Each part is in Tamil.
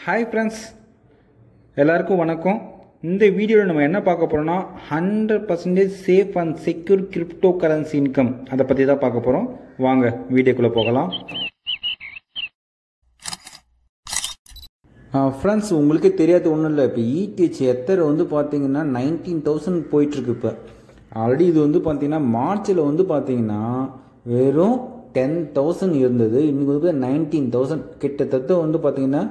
ஹாய் ஃப்ரெண்ட்ஸ், எல்லாருக்கும் வணக்கம். இந்த வீடியோவில் நம்ம என்ன பார்க்க போகிறோம்னா 100% safe and secure crypto currency income அதை பற்றி தான் பார்க்க போகிறோம். வாங்க வீடியோக்குள்ளே போகலாம். ஃப்ரெண்ட்ஸ், உங்களுக்கு தெரியாது ஒன்றும் இல்லை. இப்போ ETH எத்தர் வந்து பார்த்தீங்கன்னா 19,000 போயிட்டுருக்கு. இப்போ ஆல்ரெடி இது வந்து பார்த்தீங்கன்னா மார்ச்சில் வந்து பார்த்தீங்கன்னா வெறும் 10,000 இருந்தது. இன்றைக்கி வந்து 19,000 கிட்டத்தட்ட வந்து பார்த்தீங்கன்னா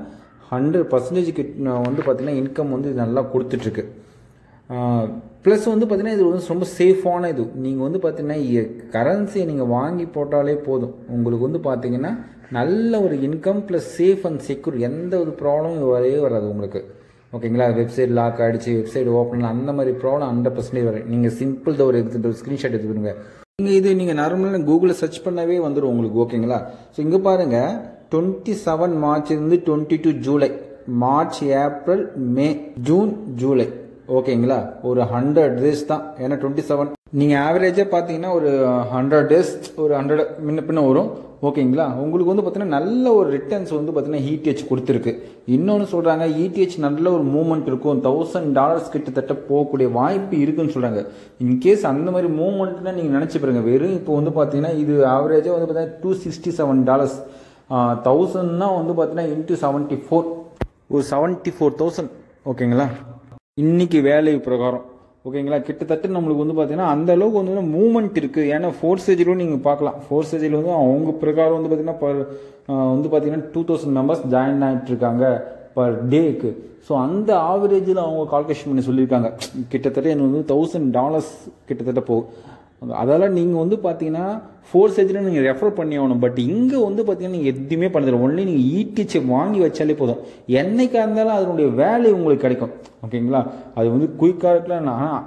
100% வந்து பார்த்தீங்கன்னா இன்கம் வந்து இது நல்லா கொடுத்துட்ருக்கு. ப்ளஸ் வந்து பார்த்தீங்கன்னா இது வந்து ரொம்ப சேஃபான இது. நீங்கள் வந்து பார்த்தீங்கன்னா கரன்சியை நீங்கள் வாங்கி போட்டாலே போதும், உங்களுக்கு வந்து பார்த்தீங்கன்னா நல்ல ஒரு income plus safe and secure, எந்த ஒரு ப்ராப்ளமும் வரவே வராது உங்களுக்கு. ஓகேங்களா? வெப்சைட் லாக் ஆகிடுச்சு, வெப்சைட் ஓப்பன், அந்த மாதிரி ப்ராப்ளம் 100% வரும். நீங்கள் சிம்பிள் தான் ஒரு ஸ்க்ரீன்ஷாட் எடுத்துக்கிடுங்க. நீங்கள் நார்மலாக கூகுளில் சர்ச் பண்ணவே வந்துடும் உங்களுக்கு. ஓகேங்களா? ஸோ இங்கே பாருங்கள், 27 மார்ச் இருந்து 22 ஜூலை, மார்ச், ஏப்ரல், மே, ஜூன், ஜூலை. ஓகேங்களா? ஒரு 100 டேஸ் தான். ஏன்னா 27 நீங்கள் ஆவரேஜாக பார்த்தீங்கன்னா ஒரு 100 டேஸ், ஒரு 100 முன்ன பின்ன வரும். ஓகேங்களா? உங்களுக்கு வந்து பார்த்தீங்கன்னா நல்ல ஒரு ரிட்டர்ன்ஸ் வந்து பார்த்தீங்கன்னா ETH கொடுத்துருக்கு. இன்னொன்று சொல்கிறாங்க, ETH நல்ல ஒரு மூவ்மெண்ட் இருக்கும், $1,000 கிட்டத்தட்ட போகக்கூடிய வாய்ப்பு இருக்குன்னு சொல்கிறாங்க. இன்கேஸ் அந்த மாதிரி மூவ்மெண்ட்னா நீங்கள் நினச்சி பாருங்க. வெறும் இப்போ வந்து பார்த்தீங்கன்னா இது ஆவரேஜாக வந்து பார்த்தீங்கன்னா $267, 1000னா வந்து பார்த்தீங்கன்னா இன்ட்டு 74, ஒரு 74,000. ஓகேங்களா? இன்னைக்கு வேல்யூ பிரகாரம். ஓகேங்களா? கிட்டத்தட்ட நம்மளுக்கு வந்து பார்த்தீங்கன்னா அந்த அளவுக்கு வந்து மூவ்மெண்ட் இருக்குது. ஏன்னா ஃபோர்ஸேஜிலும் நீங்கள் பார்க்கலாம், ஃபோர்ஸேஜில் வந்து அவங்க பிரகாரம் வந்து பார்த்தீங்கன்னா வந்து பார்த்தீங்கன்னா 2000 மெம்பர்ஸ் ஜாயின் ஆகிட்டு இருக்காங்க பர் டேக்கு. ஸோ அந்த ஆவரேஜில் அவங்க கால்குலேஷன் பண்ணி சொல்லியிருக்காங்க. கிட்டத்தட்ட எனக்கு வந்து $1,000 கிட்டத்தட்ட போகும். அதெல்லாம் நீங்கள் வந்து பார்த்தீங்கன்னா ஃபோர்ஸேஜில் நீங்கள் ரெஃபர் பண்ணி ஆகணும். பட் இங்கே வந்து பார்த்தீங்கன்னா நீங்கள் எதுவுமே பண்ணதில்லை. ஒன்லி நீங்கள் ETH வாங்கி வச்சாலே போதும், என்னைக்காக இருந்தாலும் அதனுடைய வேல்யூ உங்களுக்கு கிடைக்கும். ஓகேங்களா? அது வந்து குயிக்காக இருக்கலாம். ஆனால்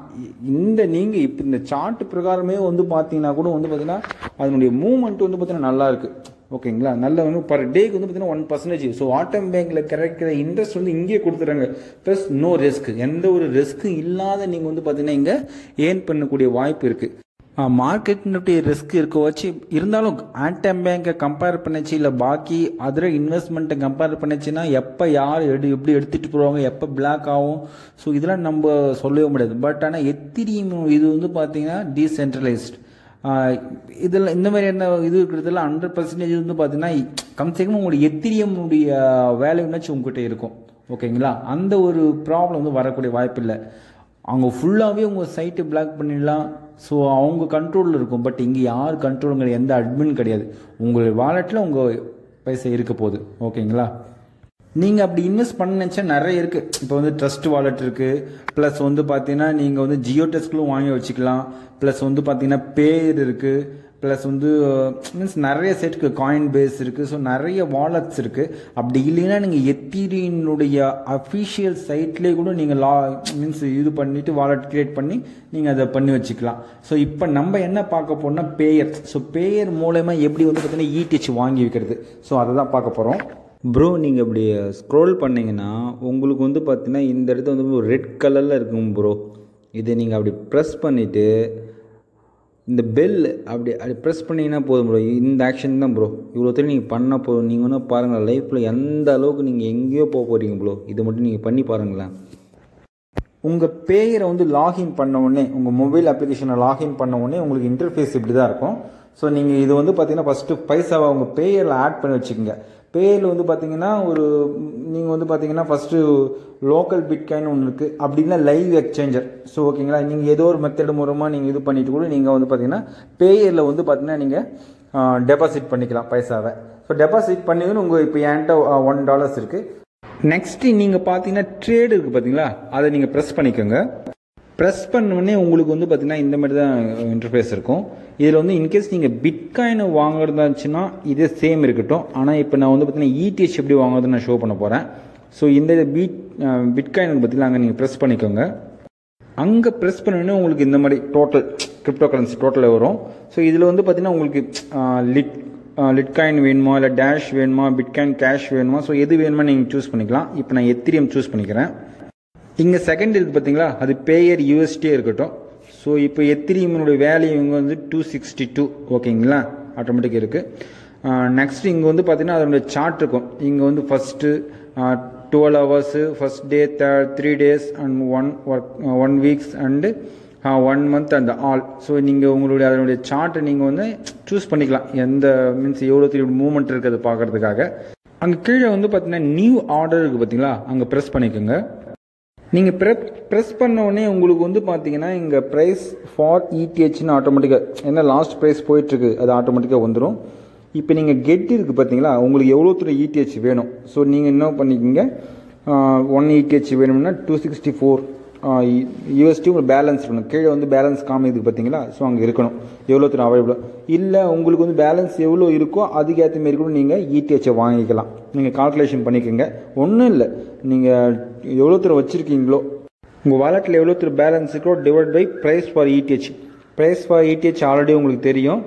இந்த நீங்கள் இப்போ இந்த சார்ட் பிரகாரமே வந்து பார்த்தீங்கன்னா கூட வந்து பார்த்தீங்கன்னா அதனுடைய மூவ்மெண்ட் வந்து பார்த்தீங்கன்னா நல்லா இருக்குது. ஓகேங்களா? நல்ல வந்து பர் டேக்கு வந்து பார்த்தீங்கன்னா 1%. ஸோ ஆட்டம் பேங்க்கில் கிடைக்கிற இன்ட்ரெஸ்ட் வந்து இங்கே கொடுத்துறாங்க. ப்ளஸ் நோ ரிஸ்க், எந்த ஒரு ரிஸ்க்கும் இல்லாத நீங்கள் வந்து பார்த்தீங்கன்னா இங்கே ஏர்ன் பண்ணக்கூடிய வாய்ப்பு இருக்குது. மார்க்கெட்டினுடைய ரிஸ்க் இருக்க வச்சு இருந்தாலும் ஆட்டம் பேங்கை கம்பேர் பண்ணிச்சு, இல்லை பாக்கி அதர் இன்வெஸ்ட்மெண்ட்டை கம்பேர் பண்ணிச்சுன்னா எப்போ யார் எப்படி எடுத்துகிட்டு போவாங்க, எப்போ பிளாக் ஆகும், ஸோ இதெல்லாம் நம்ம சொல்லவே முடியாது. பட் ஆனால் எத்திரியம் இது வந்து பார்த்தீங்கன்னா டீசென்ட்ரலைஸ்ட். இதில் இந்த மாதிரி என்ன இது இருக்கிறதுல 100% வந்து பார்த்தீங்கன்னா கம்சேகம் உங்களுடைய எத்திரியமுடைய வேல்யூனாச்சும் உங்ககிட்ட இருக்கும். ஓகேங்களா? அந்த ஒரு ப்ராப்ளம் வந்து வரக்கூடிய வாய்ப்பு இல்லை. அவங்க ஃபுல்லாகவே உங்கள் சைட்டை பிளாக் பண்ணிடலாம். ஸோ அவங்க கண்ட்ரோலில் இருக்கும். பட் இங்கே யார் கண்ட்ரோலுங்க, எந்த அட்மின் கிடையாது. உங்கள் வாலெட்டில் உங்கள் பைசா இருக்க போகுது. ஓகேங்களா? நீங்கள் அப்படி இன்வெஸ்ட் பண்ண நினச்சா நிறைய இருக்குது. இப்போ வந்து ட்ரஸ்ட் வாலெட் இருக்குது, ப்ளஸ் வந்து பார்த்தீங்கன்னா நீங்கள் வந்து ஜியோடெஸ்க்லும் வாங்கி வச்சுக்கலாம், ப்ளஸ் வந்து பார்த்தீங்கன்னா பேர் இருக்குது, ப்ளஸ் வந்து மீன்ஸ் நிறைய செட்டுக்கு காயின் பேஸ் இருக்குது. ஸோ நிறைய வாலெட்ஸ் இருக்குது. அப்படி இல்லைன்னா நீங்கள் எத்திரியினுடைய அஃபிஷியல் சைட்லேயே கூட நீங்கள் மீன்ஸ் இது பண்ணிவிட்டு வாலெட் க்ரியேட் பண்ணி நீங்கள் அதை பண்ணி வச்சுக்கலாம். ஸோ இப்போ நம்ம என்ன பார்க்க போறோம்னா பேயர். ஸோ பேயர் மூலமா எப்படி வந்து பார்த்தீங்கன்னா ETH வாங்கி வைக்கிறது, ஸோ அதை தான் பார்க்க போகிறோம். ப்ரோ, நீங்கள் இப்படி ஸ்க்ரோல் பண்ணிங்கன்னா உங்களுக்கு வந்து பார்த்தீங்கன்னா இந்த இடத்துல வந்து ஒரு ரெட் கலரில் இருக்கும் ப்ரோ. இதை நீங்கள் அப்படி ப்ரெஸ் பண்ணிவிட்டு இந்த பெல் அப்படி ப்ரெஸ் பண்ணிங்கன்னா போதும் ப்ரோ. இந்த ஆக்ஷன் தான் ப்ரோ. இவ்வளோ தூரம் நீங்கள் பண்ணால் போதும். நீங்கள் வந்து பாருங்கள், லைஃப்பில் எந்த அளவுக்கு நீங்கள் எங்கேயோ போக போகிறீங்க ப்ரோ. இதை மட்டும் நீங்கள் பண்ணி பாருங்களேன். உங்கள் பேயரை வந்து லாகின் பண்ண உடனே, உங்கள் மொபைல் அப்ளிகேஷனை லாகின் பண்ண உடனே உங்களுக்கு இன்டர்ஃபேஸ் இப்படி தான் இருக்கும். ஸோ நீங்கள் இது வந்து பார்த்தீங்கன்னா ஃபஸ்ட்டு பைசாவை உங்கள் பேயரில் ஆட் பண்ணி வச்சுக்கோங்க. பேயரில் வந்து பார்த்தீங்கன்னா நீங்கள் வந்து பார்த்தீங்கன்னா ஃபஸ்ட்டு லோக்கல் பிட்காயின் ஒன்று இருக்குது, அப்படின்னா லைவ் எக்ஸ்சேஞ்சர். ஸோ ஓகேங்களா? நீங்கள் ஏதோ ஒரு மெத்தட் மூலமாக நீங்கள் இது பண்ணிவிட்டு கூட நீங்கள் வந்து பார்த்தீங்கன்னா பேயரில் வந்து பார்த்தீங்கன்னா நீங்கள் டெபாசிட் பண்ணிக்கலாம் பைசாவை. ஸோ டெபாசிட் பண்ணிங்கன்னு உங்கள் இப்போ என்கிட்ட $1 இருக்குது. நெக்ஸ்ட்டு நீங்கள் பார்த்தீங்கன்னா ட்ரேடு இருக்குது பார்த்தீங்களா, அதை நீங்கள் ப்ரெஸ் பண்ணிக்கோங்க. ப்ரெஸ் பண்ணோடனே உங்களுக்கு வந்து பார்த்தீங்கன்னா இந்த மாதிரி தான் இன்டர்ஃபேஸ் இருக்கும். இதில் வந்து இன்கேஸ் நீங்கள் பிட்காயின் வாங்குறதாச்சுன்னா இதே சேம் இருக்கட்டும். ஆனால் இப்போ நான் வந்து பார்த்தீங்கன்னா ETH எப்படி வாங்குறதுன்னு நான் ஷோ பண்ண போகிறேன். ஸோ இந்த பிட்காயின் பார்த்தீங்கன்னா அங்கே நீங்கள் ப்ரெஸ் பண்ணிக்கோங்க. அங்கே ப்ரெஸ் பண்ணோடனே உங்களுக்கு இந்த மாதிரி டோட்டல் கிரிப்டோ கரன்சி டோட்டலில் வரும். ஸோ இதில் வந்து பார்த்தீங்கன்னா உங்களுக்கு லிட்காயின் வேணுமா, இல்லை டேஷ் வேணுமா, பிட்காயின் கேஷ் வேணுமா, ஸோ எது வேணுமா நீங்கள் சூஸ் பண்ணிக்கலாம். இப்போ நான் எத்திரியம் சூஸ் பண்ணிக்கிறேன். இங்கே செகண்ட் இருக்குது பார்த்தீங்களா, அது பேயர் USD இருக்கட்டும். ஸோ இப்போ எத்திரியமுடைய வேல்யூ இங்கே வந்து 262. ஓகேங்களா? ஆட்டோமேட்டிக் இருக்குது. நெக்ஸ்ட் இங்கே வந்து பார்த்தீங்கன்னா அதனுடைய சார்ட் இருக்கும். இங்கே வந்து first 12 hours first day, 3 days and 1 weeks and 1 month and all. So நீங்கள் உங்களுடைய அதனுடைய சார்ட்டை நீங்கள் வந்து சூஸ் பண்ணிக்கலாம், எந்த மீன்ஸ் எவ்வளோ திருப்பி மூவ்மெண்ட் இருக்குது பார்க்குறதுக்காக. அங்கே கீழே வந்து பார்த்தீங்கன்னா நியூ ஆர்டர் இருக்குது பார்த்தீங்களா, அங்கே ப்ரெஸ் பண்ணிக்கோங்க. நீங்கள் ப்ரெஸ் பண்ண உடனே உங்களுக்கு வந்து பார்த்தீங்கன்னா இங்கே ப்ரைஸ் ஃபார் இடிஹெச்னு ஆட்டோமேட்டிக்காக என்ன லாஸ்ட் ப்ரைஸ் போயிட்டுருக்கு அது ஆட்டோமேட்டிக்காக வந்துடும். இப்போ நீங்கள் கெட் இருக்குது பார்த்தீங்களா, உங்களுக்கு எவ்வளோ தூரம் இடிஹெச் வேணும். ஸோ நீங்கள் என்ன பண்ணிக்கோங்க, 1 இடிஹெச் வேணும்னா 264 யூஎஸ்டி உங்களுக்கு பேலன்ஸ் இருக்கணும். கீழே வந்து பேலன்ஸ் காமிக்குது பார்த்தீங்களா, ஸோ அங்கே இருக்கணும் எவ்வளோ தூரம் அவைலபிள். இல்லை உங்களுக்கு வந்து பேலன்ஸ் எவ்வளோ இருக்கோ அதுக்கேற்ற மாரி கூட நீங்கள் இடிஹெச்சை வாங்கிக்கலாம். நீங்கள் கால்குலேஷன் பண்ணிக்கோங்க, ஒன்றும் இல்லை, நீங்கள் எவ்வளோ தூரம் வச்சுருக்கீங்களோ உங்கள் வாலெட்டில் எவ்வளோ தூரம் பேலன்ஸ் இருக்கோ divide by price for ETH. Price for ETH already உங்களுக்கு தெரியும்.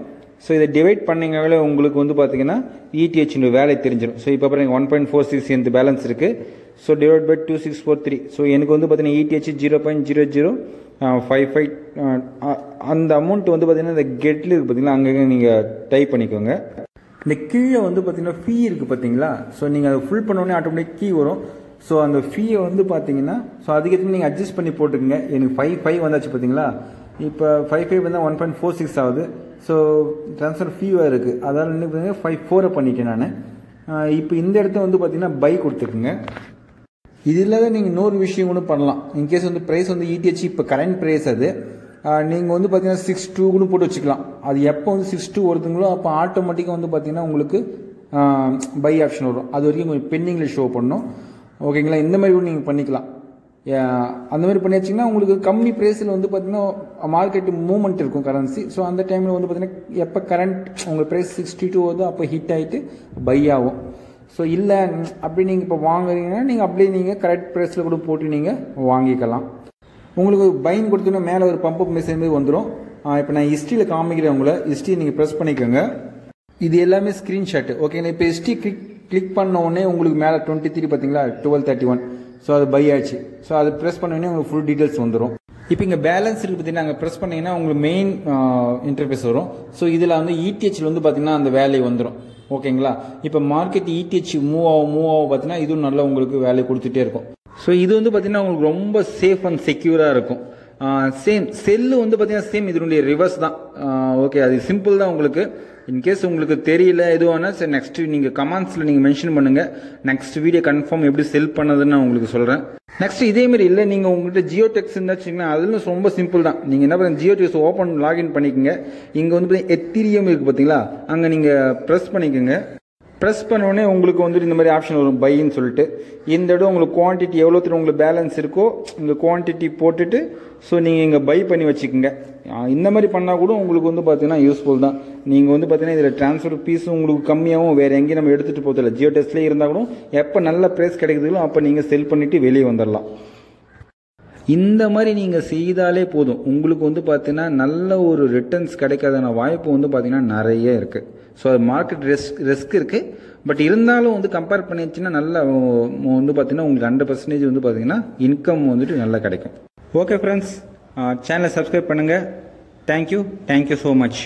ஸோ இதை டிவைட் பண்ணிங்கனாலே உங்களுக்கு வந்து பார்த்தீங்கன்னா இடிஹெச்சினுடைய வேலை தெரிஞ்சிடும். ஸோ இப்போ பாருங்கள் 1.46 இந்த பேலன்ஸ் இருக்குது. So divide by 2643. ஸோ எனக்கு வந்து பார்த்தீங்கன்னா இடிஹெச் 0.0055 அந்த அமௌண்ட் வந்து பார்த்தீங்கன்னா இந்த கெட்டில் இருக்குது பார்த்தீங்களா, அங்கே நீங்கள் டைப் பண்ணிக்கோங்க. இந்த கீழே வந்து பார்த்தீங்கன்னா ஃபீ இருக்குது பார்த்தீங்களா, ஸோ நீங்கள் அதை ஃபுல் பண்ணோடனே ஆட்டோமேட்டிக் கீ வரும். ஸோ அந்த ஃபீயை வந்து பார்த்தீங்கன்னா ஸோ அதுக்கேற்ற நீங்கள் அட்ஜஸ்ட் பண்ணி போட்டுக்கோங்க. எனக்கு 5 வந்தாச்சு பார்த்தீங்களா, இப்போ 5 வந்தால் 1.46 ஆகுது. ஸோ ட்ரான்ஸ்ஃபர் ஃபீவாக இருக்குது, அதால் என்ன பண்ணுங்க 5.4 பண்ணிட்டேன் நான். இப்போ இந்த இடத்த வந்து பார்த்தீங்கன்னா பை கொடுத்துக்குங்க. இது இல்லாத நீங்கள் இன்னொரு விஷயம் கூட பண்ணலாம். இன்கேஸ் வந்து ப்ரைஸ் வந்து இடிஹெச் இப்போ கரண்ட் ப்ரைஸ் அது நீங்கள் வந்து பார்த்தீங்கன்னா 6.2 கூட போட்டு வச்சுக்கலாம். அது எப்போ வந்து 6.2 வருதுங்களோ அப்போ ஆட்டோமேட்டிக்காக வந்து பார்த்தீங்கன்னா உங்களுக்கு பை ஆப்ஷன் வரும். அது வரைக்கும் கொஞ்சம் பெண்டிங்கில் ஷோ பண்ணணும். ஓகேங்களா, இந்த மாதிரி கூட நீங்கள் பண்ணிக்கலாம். அந்த மாதிரி பண்ணியாச்சிங்கன்னா உங்களுக்கு கம்மி ப்ரைஸில் வந்து பார்த்தீங்கன்னா மார்க்கெட்டு மூவ்மெண்ட் இருக்கும் கரன்சி. ஸோ அந்த டைமில் வந்து பார்த்தீங்கன்னா எப்போ கரண்ட் உங்களுக்கு ப்ரைஸ் 62 வருதோ அப்போ ஹிட் ஆகிட்டு பை ஆகும். ஸோ இல்லை அப்படி நீங்கள் இப்போ வாங்குறீங்கன்னா நீங்கள் அப்படியே நீங்கள் கரெக்ட் ப்ரைஸில் கூட போட்டு நீங்கள் வாங்கிக்கலாம். உங்களுக்கு பைன் கொடுத்தோன்னா மேலே ஒரு பம்பப் மெசேஜ் மாதிரி வந்துடும். இப்போ நான் ஹிஸ்ட்ரியில் காமிக்கிறேன் உங்களை, ஹிஸ்ட்ரி நீங்கள் ப்ரெஸ் பண்ணிக்கோங்க. இது எல்லாமே ஸ்க்ரீன்ஷாட்டு. ஓகேங்களா, இப்போ ஹிஸ்ட்ரி கிளிக் பண்ண உடனே உங்களுக்கு மேலே 23 பார்த்தீங்களா 1231. ஸோ அது பை ஆச்சு. ஸோ அது ப்ரெஸ் பண்ணோடனே உங்களுக்கு ஃபுல் டீட்டெயில்ஸ் வந்துடும். இப்போ இங்கே பேலன்ஸ் இருக்குது பார்த்தீங்கன்னா அங்கே ப்ரெஸ் பண்ணிங்கன்னா உங்களுக்கு மெயின் இன்டர்ஃபேஸ் வரும். ஸோ இதில் வந்து இடிஹெச்சில் வந்து பார்த்தீங்கன்னா அந்த வேல்யூ வந்துடும். ஓகேங்களா, இப்போ மார்க்கெட் இடிஹெச் மூவ் ஆகும் பார்த்தீங்கன்னா இதுவும் நல்லா உங்களுக்கு வேல்யூ கொடுத்துட்டே இருக்கும். ஸோ இது வந்து பார்த்தீங்கன்னா உங்களுக்கு ரொம்ப சேஃப் அண்ட் செக்யூராக இருக்கும். சேம் செல்லு வந்து பார்த்தீங்கன்னா சேம் இதனுடைய ரிவர்ஸ் தான். ஓகே, அது சிம்பிள் தான். உங்களுக்கு இன்கேஸ் உங்களுக்கு தெரியல எதுவானா சரி நெக்ஸ்ட் நீங்கள் கமெண்ட்ஸில் நீங்கள் மென்ஷன் பண்ணுங்கள். நெக்ஸ்ட் வீடியோ கன்ஃபார்ம் எப்படி செல் பண்ணதுன்னு நான் உங்களுக்கு சொல்கிறேன். நெக்ஸ்ட் இதேமாரி இல்லை, நீங்கள் உங்கள்கிட்ட ஜியோ டெக்ஸ் இருந்தாச்சுங்கன்னா அதுவும் ரொம்ப சிம்பிள் தான். நீங்கள் என்ன பண்ணுங்க, ஜியோ டெக்ஸ் ஓப்பன் லாகின் பண்ணிக்கோங்க. இங்கே வந்து பார்த்தீங்கன்னா எத்திரியம் இருக்குது பார்த்தீங்களா, அங்கே நீங்கள் ப்ரெஸ் பண்ணிக்கோங்க. ப்ரெஸ் பண்ணோடனே உங்களுக்கு வந்துட்டு இந்த மாதிரி ஆப்ஷன் வரும் பைன்னு சொல்லிட்டு. இந்த இடம் உங்களுக்கு குவான்டிட்டி எவ்வளோ தூரம் உங்களுக்கு பேலன்ஸ் இருக்கோ இங்கே குவான்டிட்டி போட்டுட்டு ஸோ நீங்கள் இங்கே பை பண்ணி வச்சுக்கோங்க. இந்த மாதிரி பண்ணால் கூட உங்களுக்கு வந்து பார்த்தீங்கன்னா யூஸ்ஃபுல் தான். நீங்கள் வந்து பார்த்தீங்கன்னா இதில் ட்ரான்ஸ்ஃபர் ஃபீஸும் உங்களுக்கு கம்மியாகவும் வேறு எங்கேயும் நம்ம எடுத்துகிட்டு போதில்லை. ஜியோ டெஸ்ட்லேயே இருந்தால் கூட எப்போ நல்ல ப்ரைஸ் கிடைக்குதுங்களோ அப்போ நீங்கள் செல் பண்ணிவிட்டு வெளியே வந்துடலாம். இந்த மாதிரி நீங்கள் செய்தாலே போதும், உங்களுக்கு வந்து பார்த்தீங்கன்னா நல்ல ஒரு ரிட்டர்ன்ஸ் கிடைக்காதான வாய்ப்பு வந்து பார்த்தீங்கன்னா நிறைய இருக்குது. ஸோ அது மார்க்கெட் ரிஸ்க் இருக்குது. பட் இருந்தாலும் வந்து கம்பேர் பண்ணிச்சுன்னா நல்லா வந்து பார்த்தீங்கன்னா உங்களுக்கு 100% வந்து பார்த்தீங்கன்னா இன்கம் வந்துட்டு நல்லா கிடைக்கும். ஓகே ஃப்ரெண்ட்ஸ், சேனலை சப்ஸ்கிரைப் பண்ணுங்கள். Thank you so much.